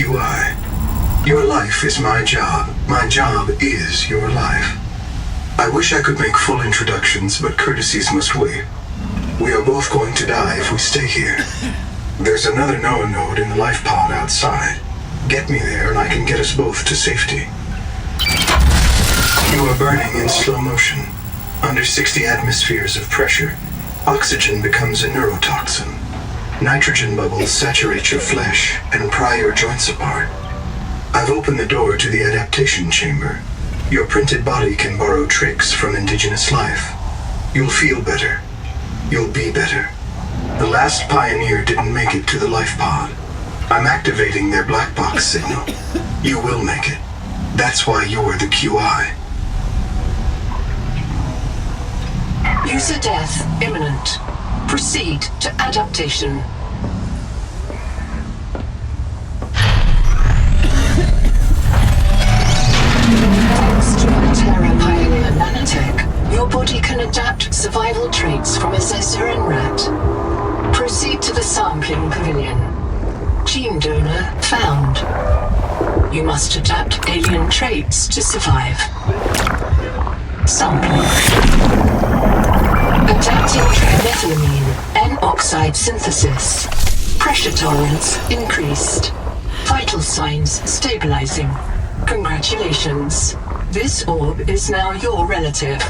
QI. Your life is my job. My job is your life. I wish I could make full introductions, but courtesies must wait. We are both going to die if we stay here. There's another Noah node in the life pod outside. Get me there and I can get us both to safety. You are burning in slow motion. Under 60 atmospheres of pressure, oxygen becomes a neurotoxin. Nitrogen bubbles saturate your flesh and pry your joints apart. I've opened the door to the adaptation chamber. Your printed body can borrow tricks from indigenous life. You'll feel better. You'll be better. The last pioneer didn't make it to the life pod. I'm activating their black box signal. You will make it. That's why you're the QI. User death imminent. Proceed to adaptation. Thanks to Terra Pioneer Nanotech, your body can adapt survival traits from a Zazuran rat. Proceed to the sampling pavilion. Gene donor found. You must adapt alien traits to survive. Sampling. Adapting trimethylamine, N-oxide synthesis. Pressure tolerance increased. Vital signs stabilizing. Congratulations. This orb is now your relative.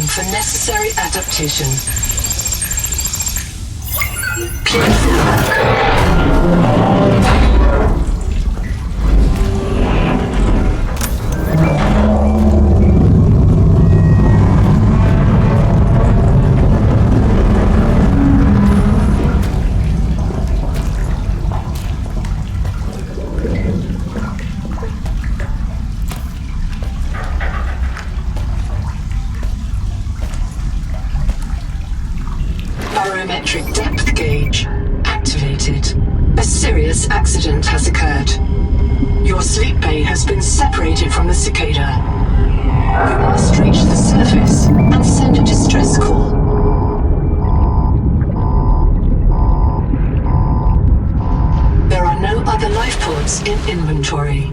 For necessary adaptation. Clear for work. Barometric depth gauge activated. A serious accident has occurred. Your sleep bay has been separated from the cicada. You must reach the surface and send a distress call. There are no other life pods in inventory.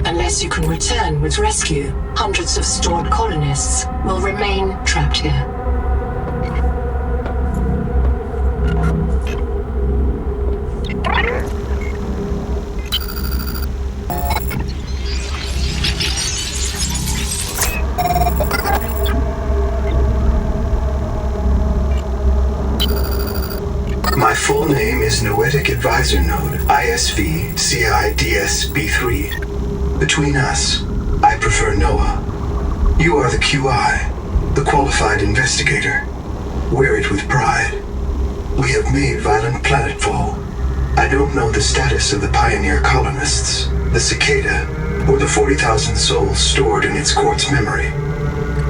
Unless you can return with rescue, hundreds of stored colonists will remain trapped here. My full name is Noetic Advisor Node, ISV CIDSB3. Between us, I prefer Noah. You are the QI, the qualified investigator. Wear it with pride. We have made violent planetfall. I don't know the status of the pioneer colonists, the cicada, or the 40,000 souls stored in its quartz memory.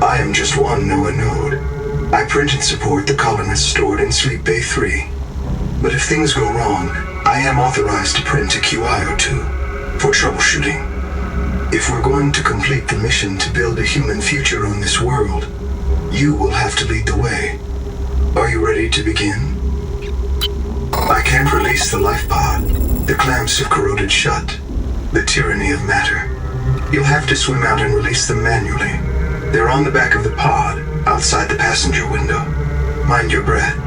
I am just one Noah node. I print and support the colonists stored in Sleep Bay 3. But if things go wrong, I am authorized to print a QI or two for troubleshooting. If we're going to complete the mission to build a human future on this world, you will have to lead the way. Are you ready to begin? I can't release the life pod. The clamps have corroded shut. The tyranny of matter. You'll have to swim out and release them manually. They're on the back of the pod, outside the passenger window. Mind your breath.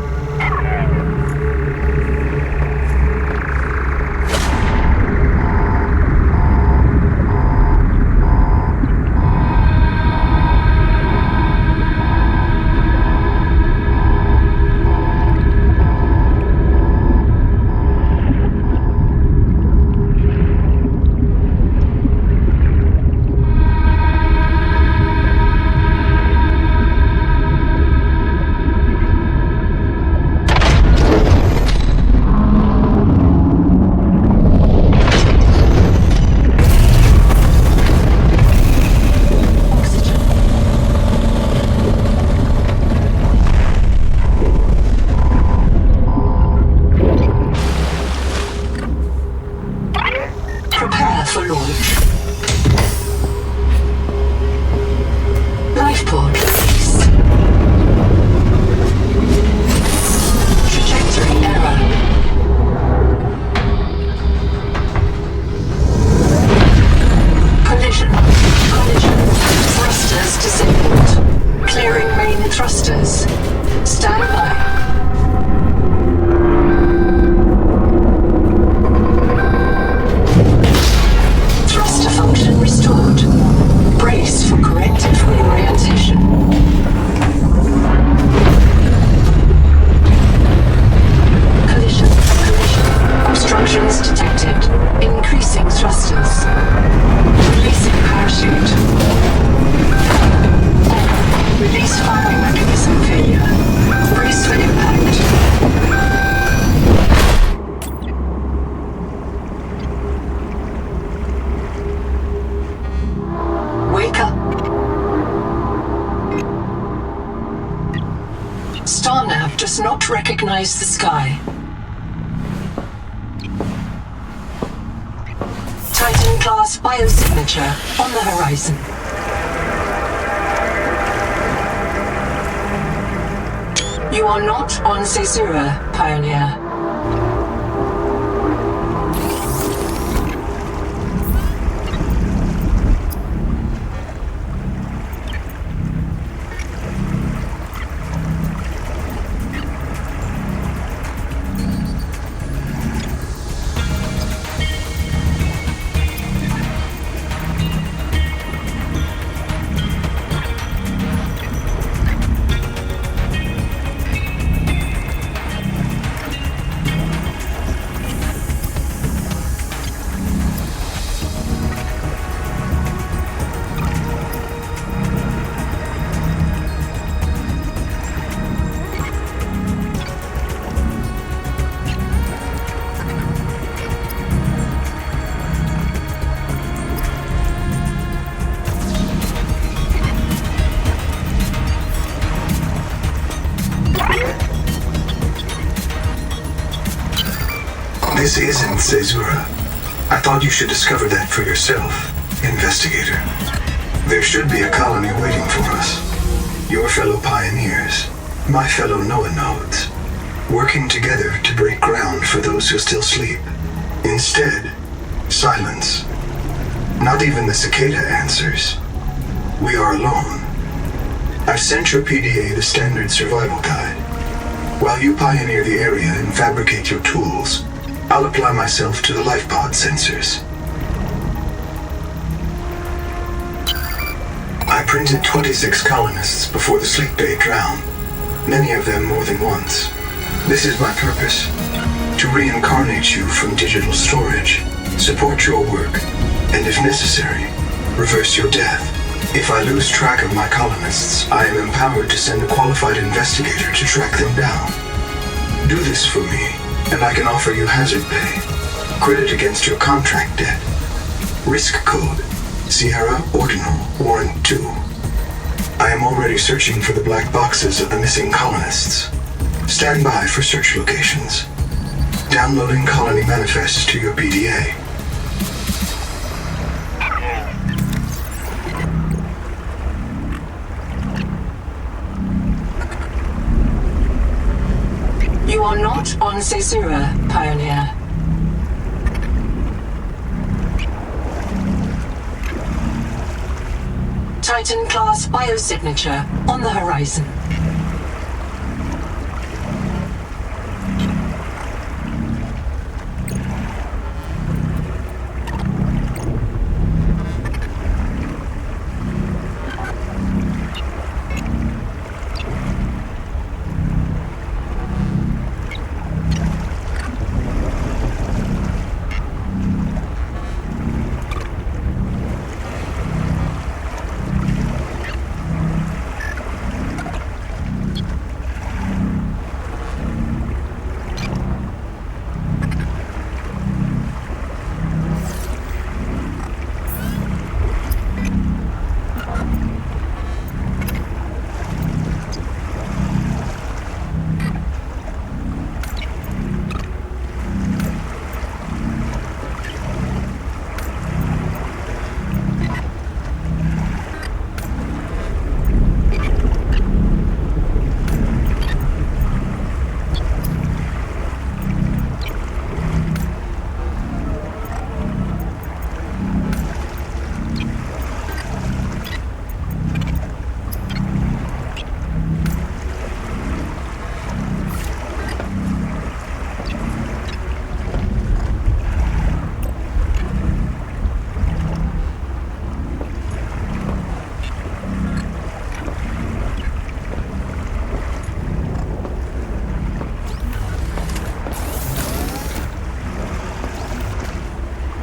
Scrutinize the sky. Titan-class biosignature on the horizon. You are not on Caesura, Pioneer. This isn't Caesura. I thought you should discover that for yourself, investigator. There should be a colony waiting for us. Your fellow pioneers, my fellow Noah nodes, working together to break ground for those who still sleep. Instead, silence. Not even the cicada answers. We are alone. I've sent your PDA the standard survival guide. While you pioneer the area and fabricate your tools, I'll apply myself to the life pod sensors. I printed 26 colonists before the sleep bay drowned, many of them more than once. This is my purpose, to reincarnate you from digital storage, support your work, and if necessary, reverse your death. If I lose track of my colonists, I am empowered to send a qualified investigator to track them down. Do this for me, and I can offer you hazard pay, credit against your contract debt. Risk code, Sierra Ordinal Warrant 2. I am already searching for the black boxes of the missing colonists. Stand by for search locations. Downloading colony manifests to your PDA. You are not on Caesura, Pioneer. Titan-class biosignature on the horizon.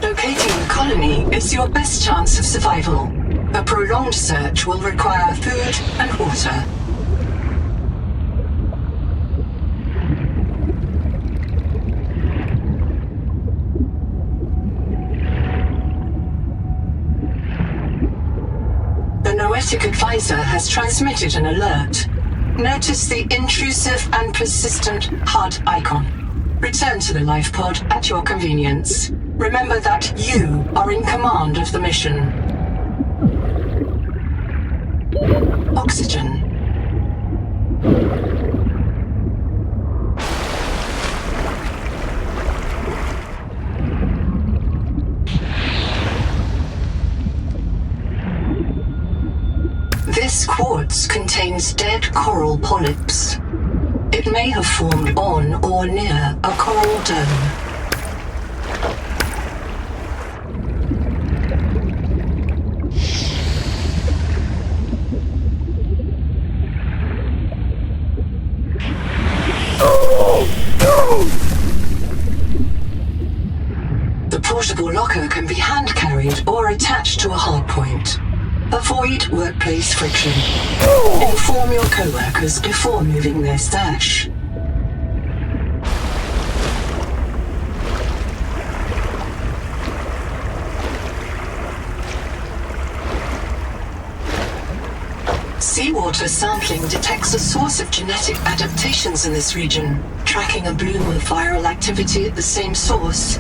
Locating the colony is your best chance of survival. A prolonged search will require food and water. The Noetic advisor has transmitted an alert. Notice the intrusive and persistent HUD icon. Return to the life pod at your convenience. Remember that you are in command of the mission. Oxygen. This quartz contains dead coral polyps. It may have formed on or near a coral dome. The portable locker can be hand-carried or attached to a hardpoint. Avoid workplace friction. Inform your co-workers before moving their stash. Seawater sampling detects a source of genetic adaptations in this region, tracking a bloom of viral activity at the same source.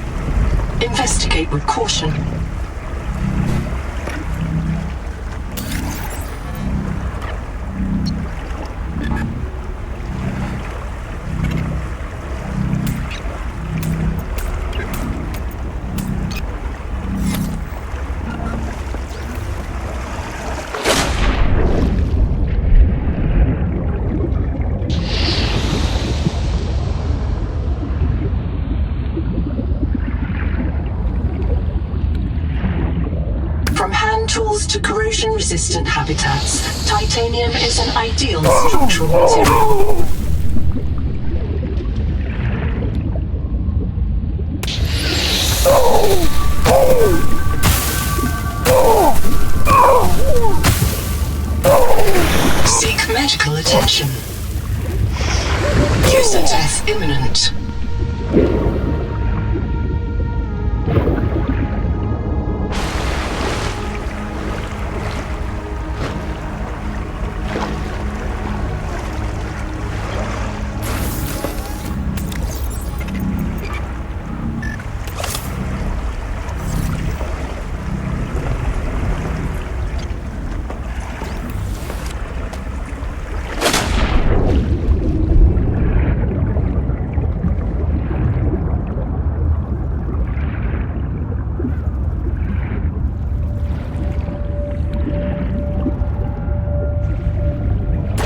Investigate with caution. Tools to corrosion-resistant habitats, titanium is an ideal structural material. Seek medical attention. User death imminent.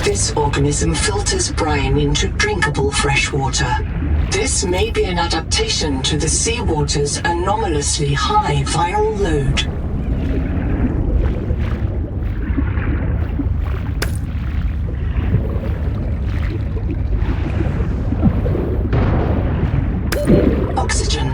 This organism filters brine into drinkable fresh water. This may be an adaptation to the seawater's anomalously high viral load. Oxygen.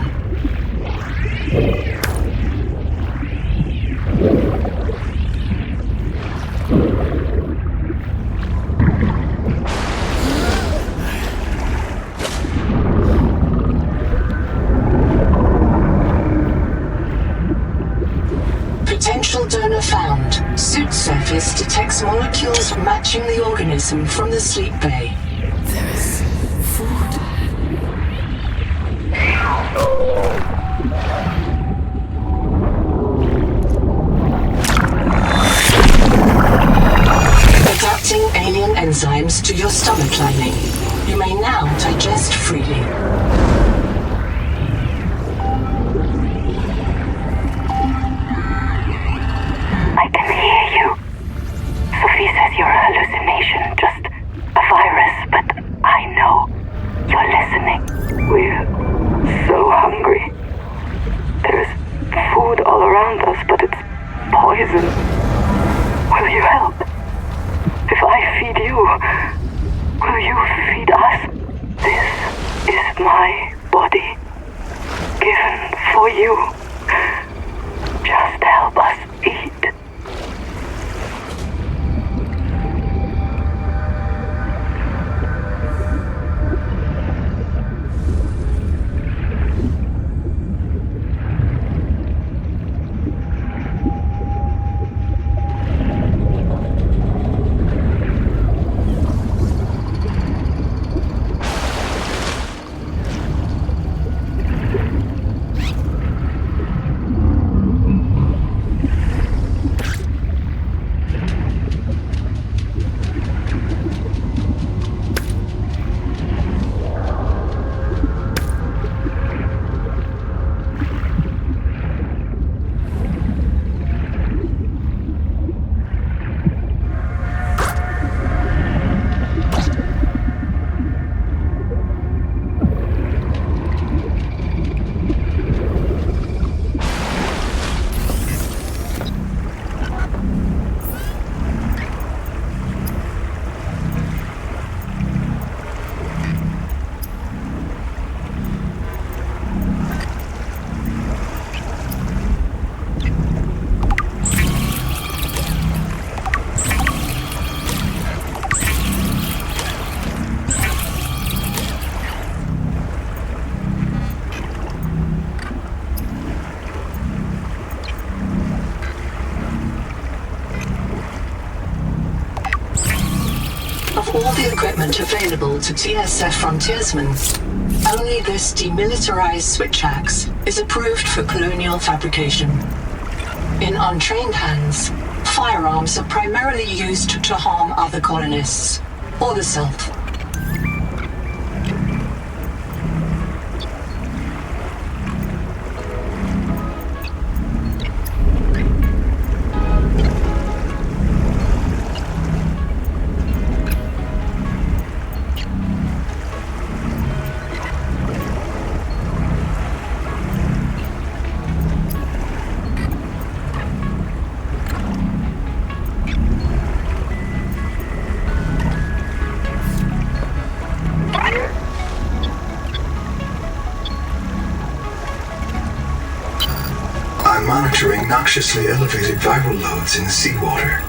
Potential donor found. Suit surface detects molecules matching the organism from the sleep bay. There is food. Adapting alien enzymes to your stomach lining. You may now digest freely. I can hear you. Sophie says you're a hallucination, just a virus, but I know you're listening. We're so hungry. There's food all around us, but it's poison. Will you help? If I feed you, will you feed us? This is my body, given for you. Just help us eat. all the equipment available to TSF frontiersmen, only this demilitarized switch axe is approved for colonial fabrication. In untrained hands, firearms are primarily used to harm other colonists or the self. Monitoring noxiously elevated viral loads in the seawater.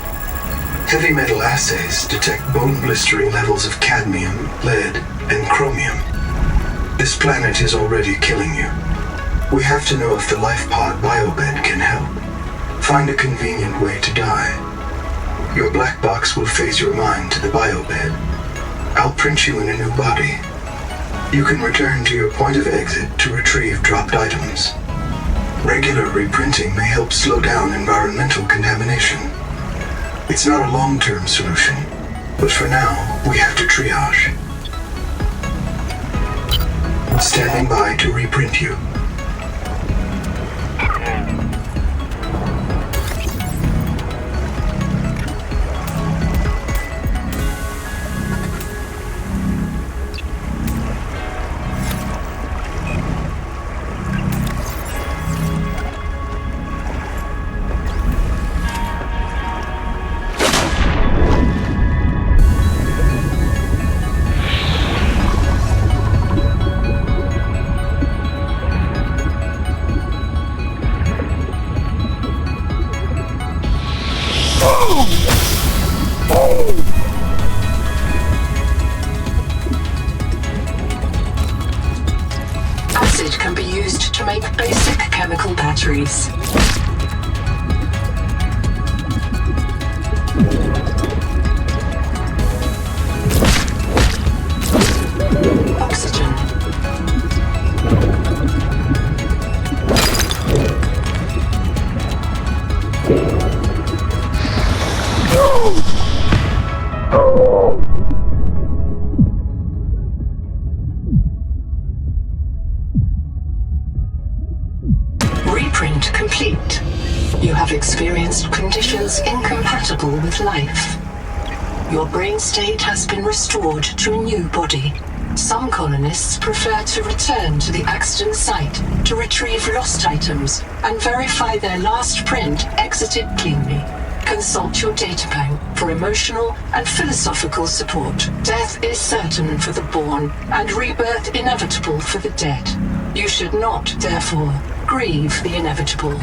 Heavy metal assays detect bone blistering levels of cadmium, lead, and chromium. This planet is already killing you. We have to know if the life pod biobed can help. Find a convenient way to die. Your black box will phase your mind to the biobed. I'll print you in a new body. You can return to your point of exit to retrieve dropped items. Regular reprinting may help slow down environmental contamination. It's not a long-term solution, but for now, we have to triage. Standing by to reprint you. Acid can be used to make basic chemical batteries. Oxygen. Reprint complete. You have experienced conditions incompatible with life. Your brain state has been restored to a new body. Some colonists prefer to return to the accident site to retrieve lost items and verify their last print exited cleanly. Consult your data bank for emotional and philosophical support. Death is certain for the born and rebirth inevitable for the dead. You should not, therefore, grieve the inevitable.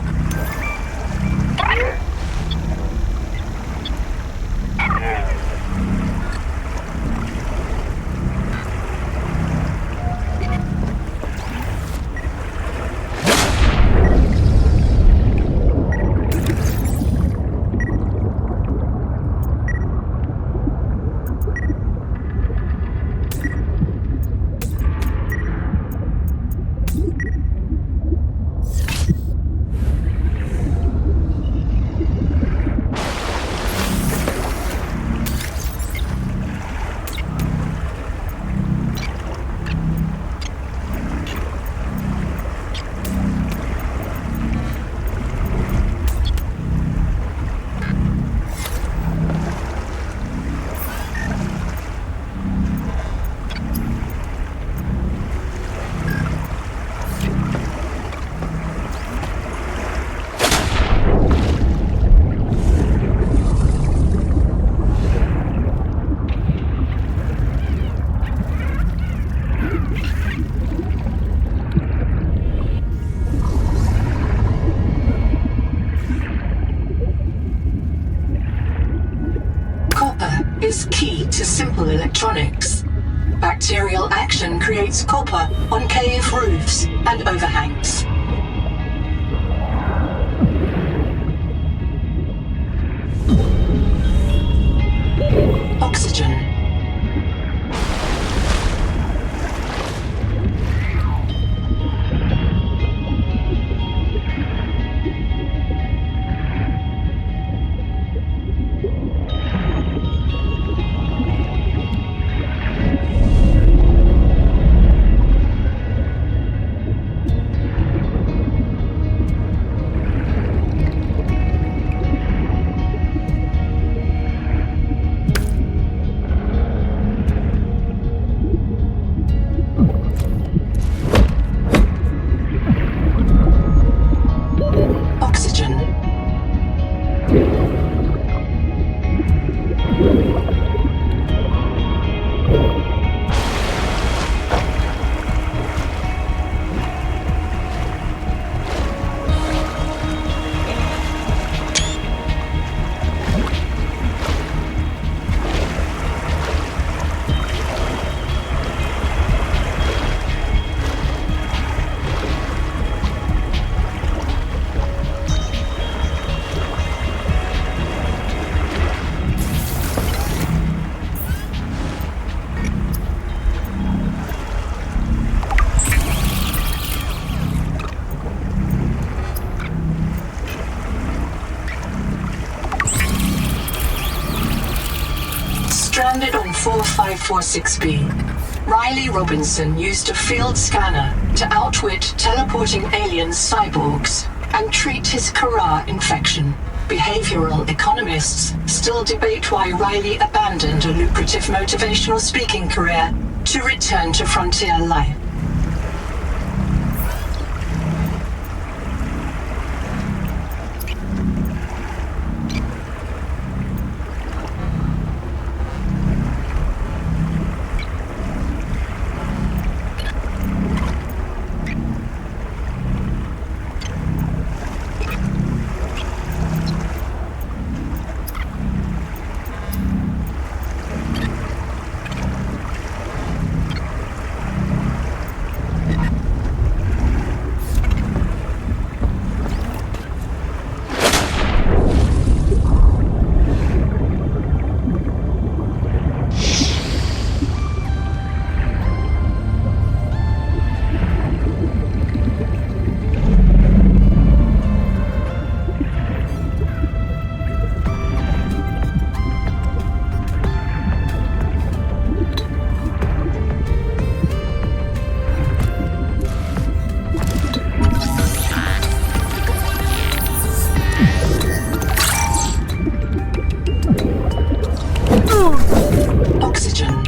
Is key to simple electronics. Bacterial action creates copper on cave roofs and overhangs. Oxygen. 4546B. Riley Robinson used a field scanner to outwit teleporting alien cyborgs and treat his Kara infection. Behavioral economists still debate why Riley abandoned a lucrative motivational speaking career to return to frontier life. Oxygen.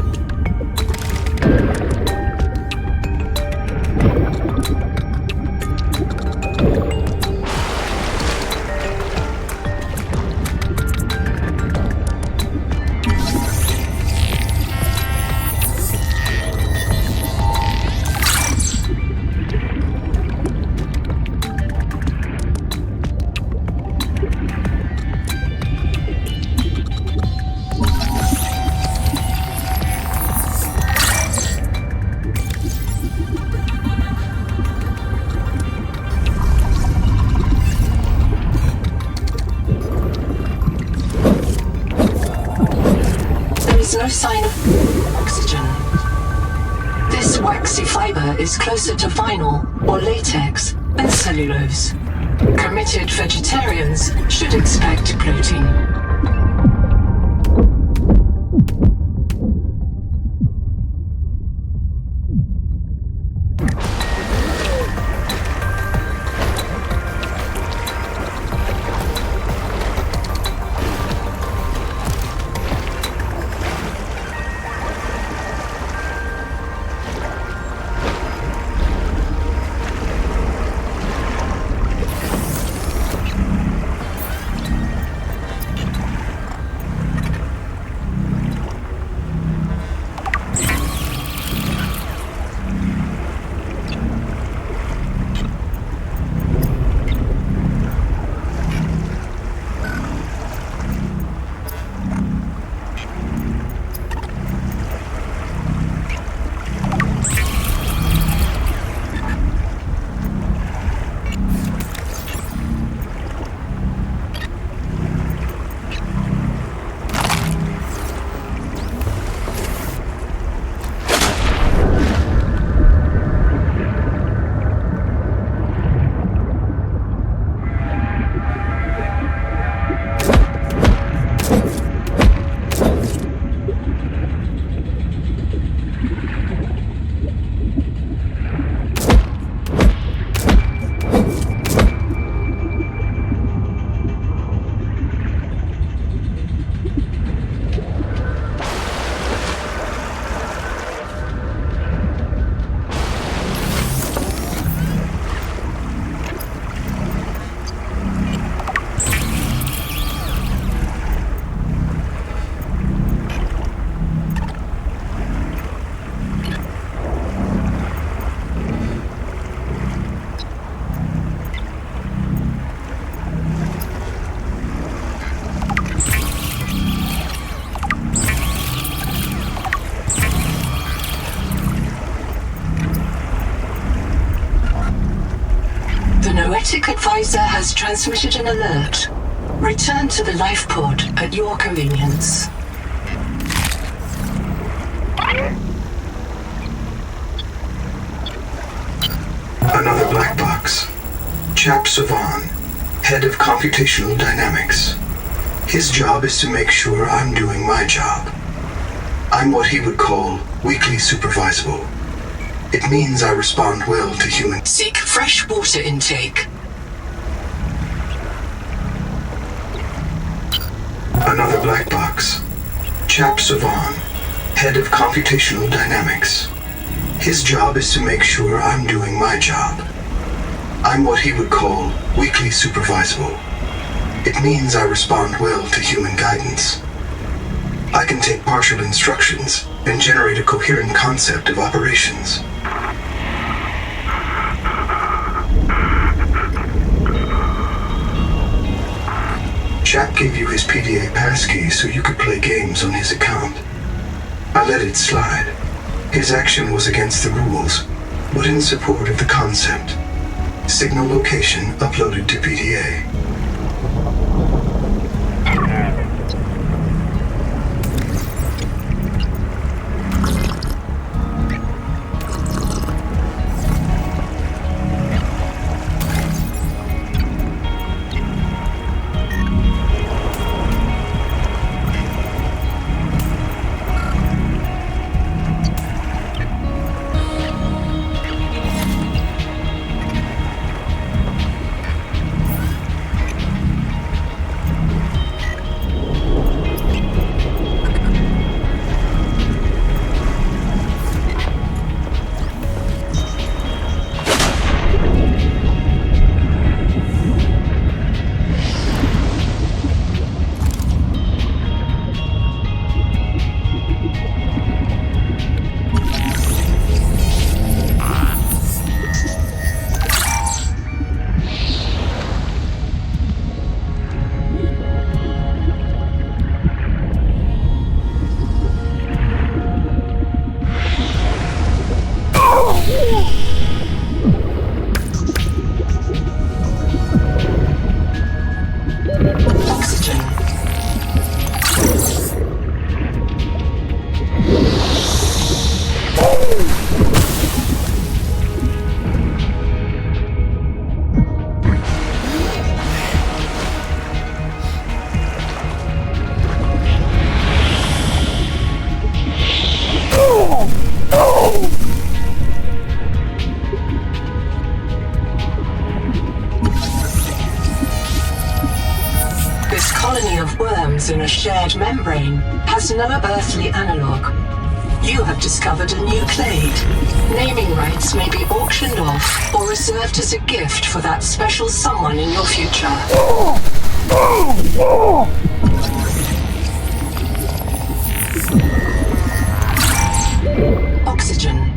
No sign of oxygen. This waxy fiber is closer to vinyl or latex than cellulose. Committed vegetarians should expect protein. Noetic Advisor has transmitted an alert. Return to the life pod at your convenience. Another black box. Chap Savan, head of computational dynamics. His job is to make sure I'm doing my job. I'm what he would call weakly supervisable. It means I respond well to human. Seek fresh water intake. Another black box. Chap Savan, head of computational dynamics. His job is to make sure I'm doing my job. I'm what he would call weakly supervisable. It means I respond well to human guidance. I can take partial instructions and generate a coherent concept of operations. Chap gave you his PDA passkey so you could play games on his account. I let it slide. His action was against the rules, but in support of the concept. Signal location uploaded to PDA. In a shared membrane has no earthly analog. You have discovered a new clade. Naming rights may be auctioned off or reserved as a gift for that special someone in your future. Oxygen.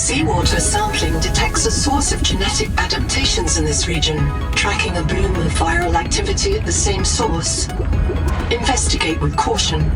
Seawater sampling detects a source of genetic adaptations in this region, tracking a bloom of viral activity at the same source. Investigate with caution.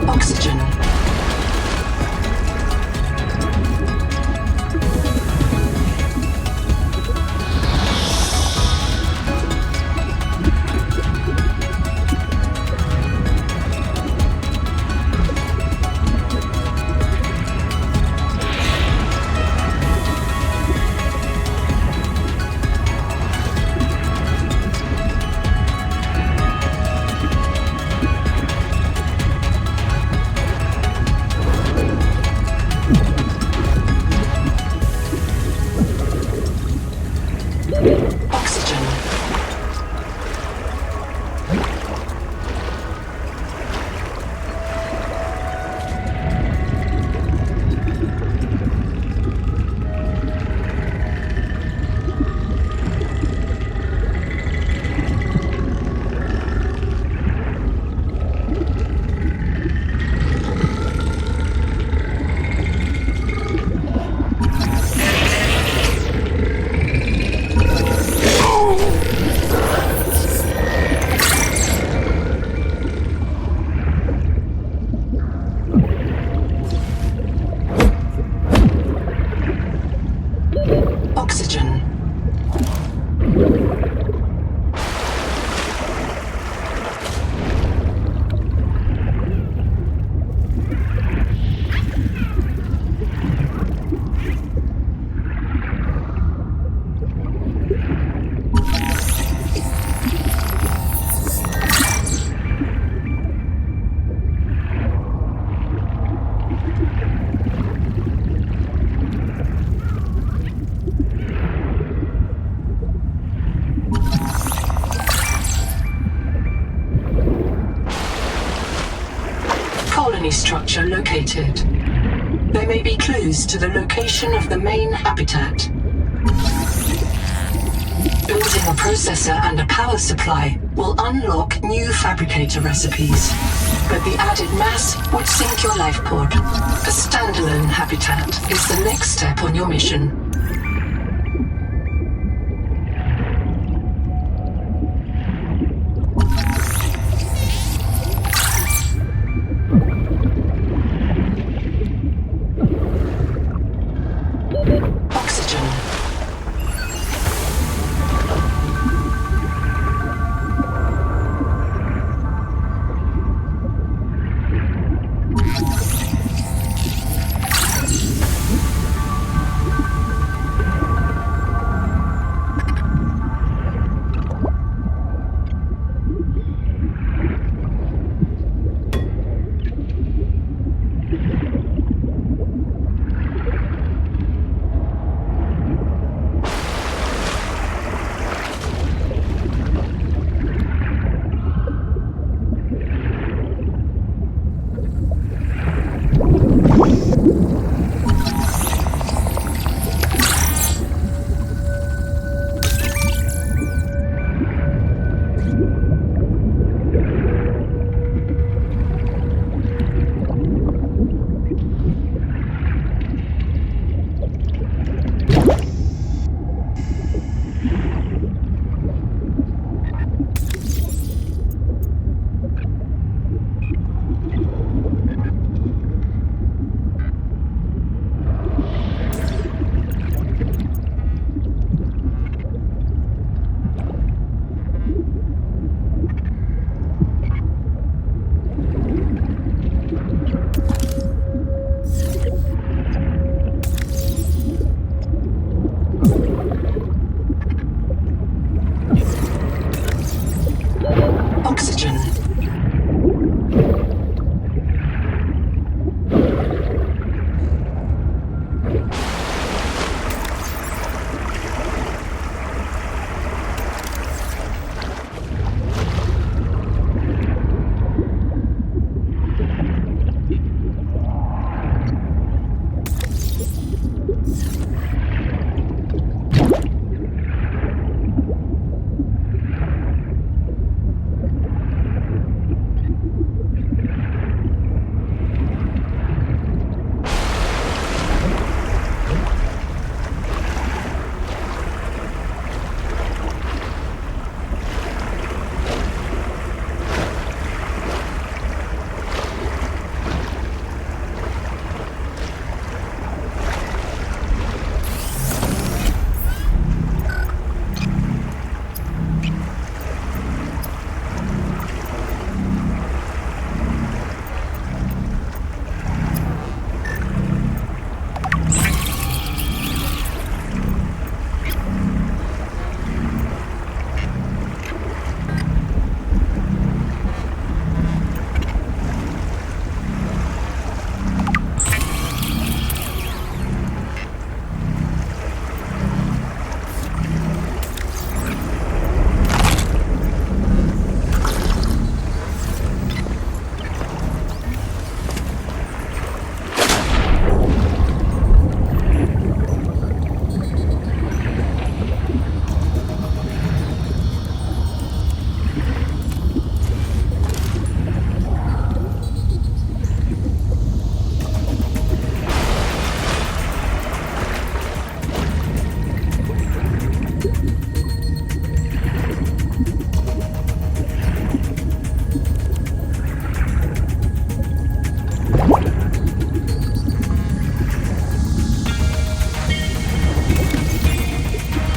Oxygen. Oxygen. Oxygen. Colony structure located. There may be clues to the location of the main habitat. Building a processor and a power supply will unlock new fabricator recipes, but the added mass would sink your life pod. A standalone habitat is the next step on your mission. Oxygen.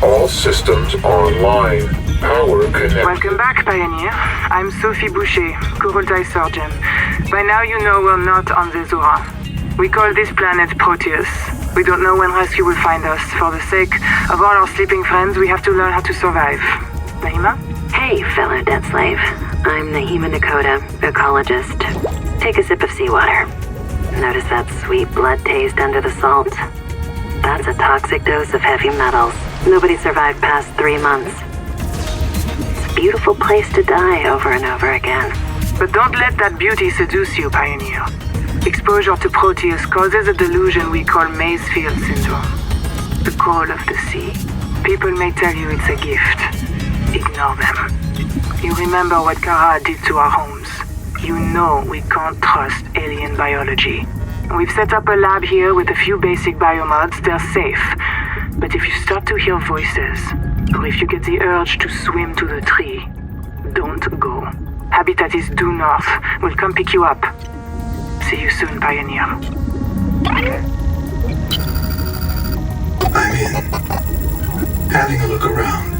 All systems online. Power connected. Welcome back, Pioneer. I'm Sophie Boucher, Kurultai surgeon. By now you know we're not on the Zora. We call this planet Proteus. We don't know when rescue will find us. For the sake of all our sleeping friends, we have to learn how to survive. Naima? Hey, fellow dead slave. I'm Naima Nakota, ecologist. Take a sip of seawater. Notice that sweet blood taste under the salt? That's a toxic dose of heavy metals. Nobody survived past 3 months. It's a beautiful place to die over and over again. But don't let that beauty seduce you, Pioneer. Exposure to Proteus causes a delusion we call Maysfield syndrome. The call of the sea. People may tell you it's a gift. Ignore them. You remember what Kara did to our homes. You know we can't trust alien biology. We've set up a lab here with a few basic biomods. They're safe. But if you start to hear voices, or if you get the urge to swim to the tree, don't go. Habitat is due north. We'll come pick you up. See you soon, Pioneer. I'm in. Having a look around.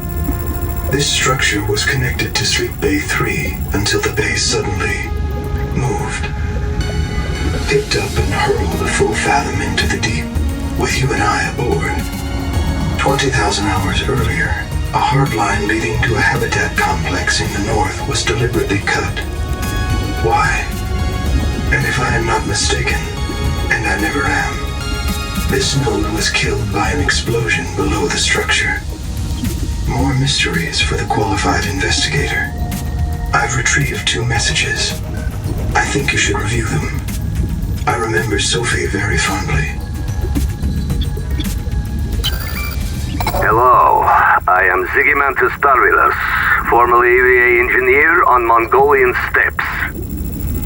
This structure was connected to Sleep Bay 3 until the bay suddenly moved. Picked up and hurled a full fathom into the deep, with you and I aboard. 20,000 hours earlier, a hard line leading to a habitat complex in the north was deliberately cut. Why? And if I am not mistaken, and I never am, this node was killed by an explosion below the structure. More mysteries for the qualified investigator. I've retrieved 2 messages. I think you should review them. I remember Sophie very fondly. Hello, I am Zigimantus Starvilus, formerly EVA engineer on Mongolian steppes.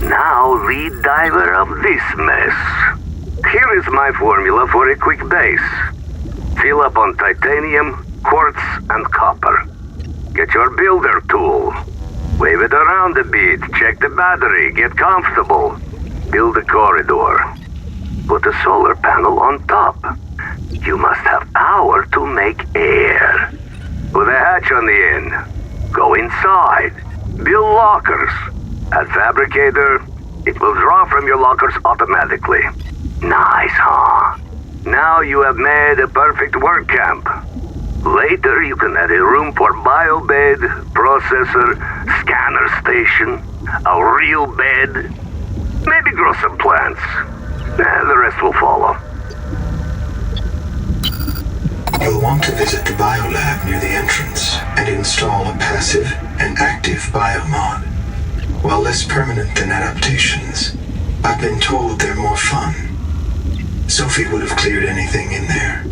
Now lead diver of this mess. Here is my formula for a quick base. Fill up on titanium, quartz, and copper. Get your builder tool. Wave it around a bit, check the battery, get comfortable. Build a corridor. Put a solar panel on top. You must have power to make air. Put a hatch on the end. Go inside. Build lockers. At Fabricator, it will draw from your lockers automatically. Nice, huh? Now you have made a perfect work camp. Later you can add a room for biobed, processor, scanner station, a real bed. Maybe grow some plants. The rest will follow. You'll want to visit the biolab near the entrance and install a passive and active biomod. While less permanent than adaptations, I've been told they're more fun. Sophie would have cleared anything in there.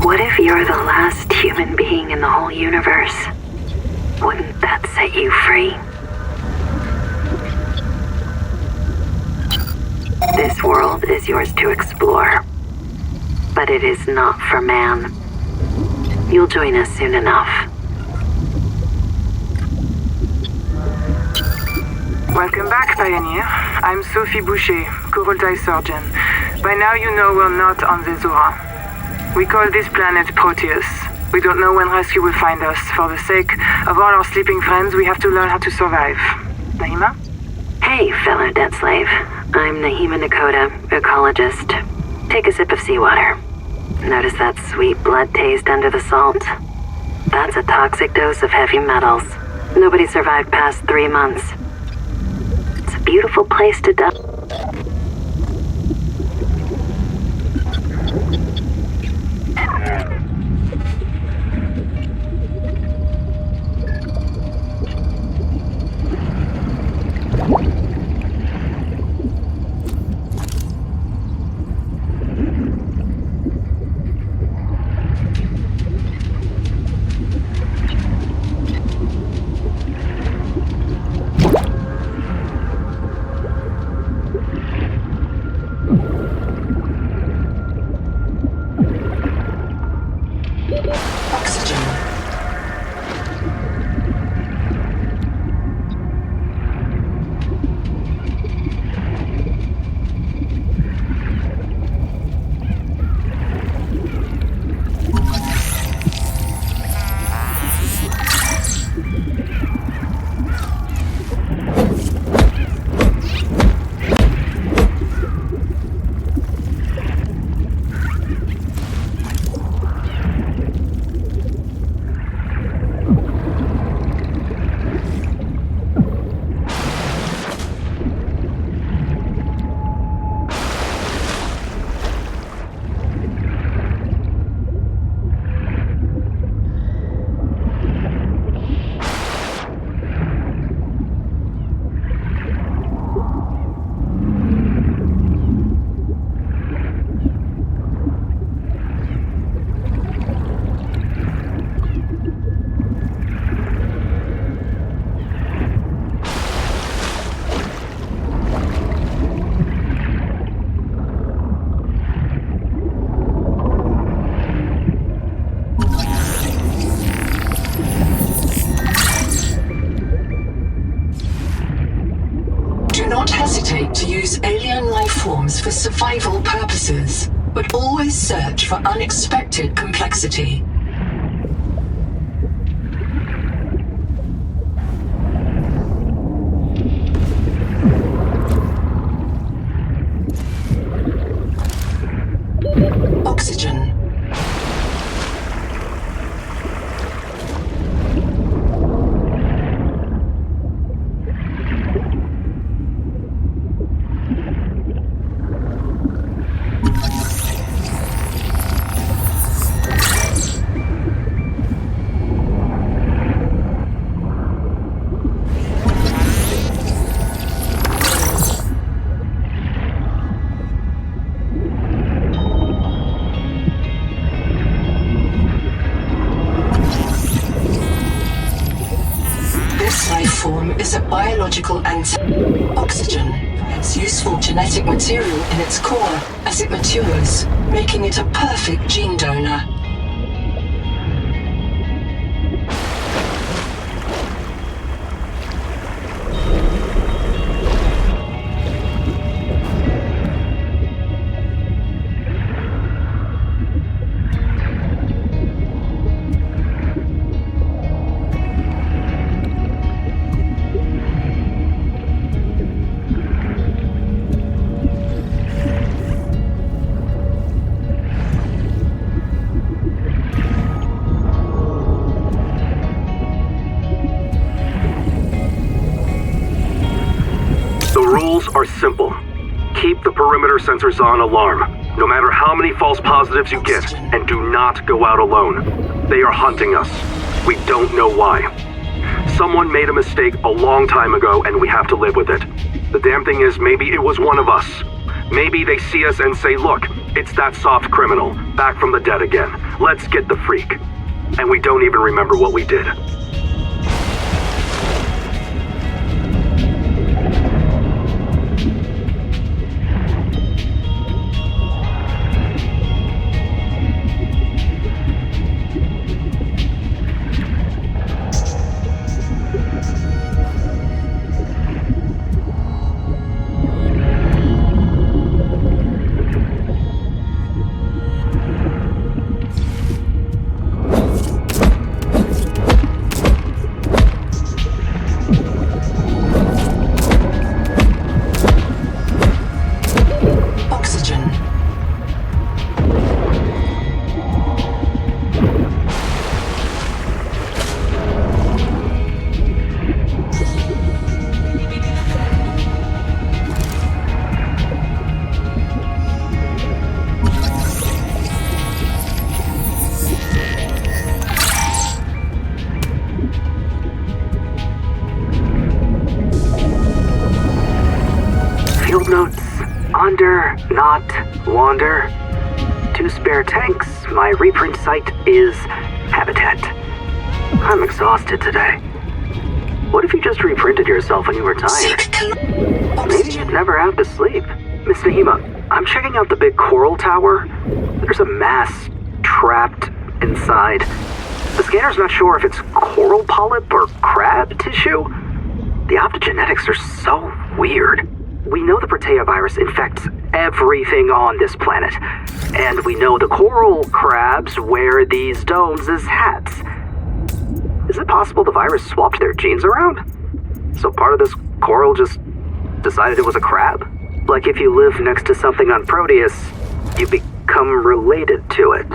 What if you're the last human being in the whole universe? Wouldn't that set you free? This world is yours to explore, but it is not for man. You'll join us soon enough. Welcome back, Pioneer. I'm Sophie Boucher, Kurultai surgeon. By now you know we're not on the Zora. We call this planet Proteus. We don't know when rescue will find us. For the sake of all our sleeping friends, we have to learn how to survive. Naima? Hey, fellow dead slave. I'm Naima Nakota, ecologist. Take a sip of seawater. Notice that sweet blood taste under the salt? That's a toxic dose of heavy metals. Nobody survived past 3 months. It's a beautiful place to die. incapacitate to use alien life forms for survival purposes, but always search for unexpected complexity. Oxygen. Is a biological oxygen. It's useful genetic material in its core as it matures, making it a perfect gene donor. Are simple. Keep the perimeter sensors on alarm, no matter how many false positives you get, and do not go out alone. They are hunting us. We don't know why. Someone made a mistake a long time ago, and we have to live with it. The damn thing is, maybe it was one of us. Maybe they see us and say, look, it's that soft criminal, back from the dead again. Let's get the freak. And we don't even remember what we did. Not wander. 2 spare tanks. My reprint site is habitat. I'm exhausted today. What if you just reprinted yourself when you were tired? Maybe you'd never have to sleep. Miss Nahima, I'm checking out the big coral tower. There's a mass trapped inside. The scanner's not sure if it's coral polyp or crab tissue. The optogenetics are so weird. We know the Protea virus infects everything on this planet, and we know the coral crabs wear these domes as hats. Is it possible the virus swapped their genes around? So part of this coral just decided it was a crab? Like if you live next to something on Proteus, you become related to it.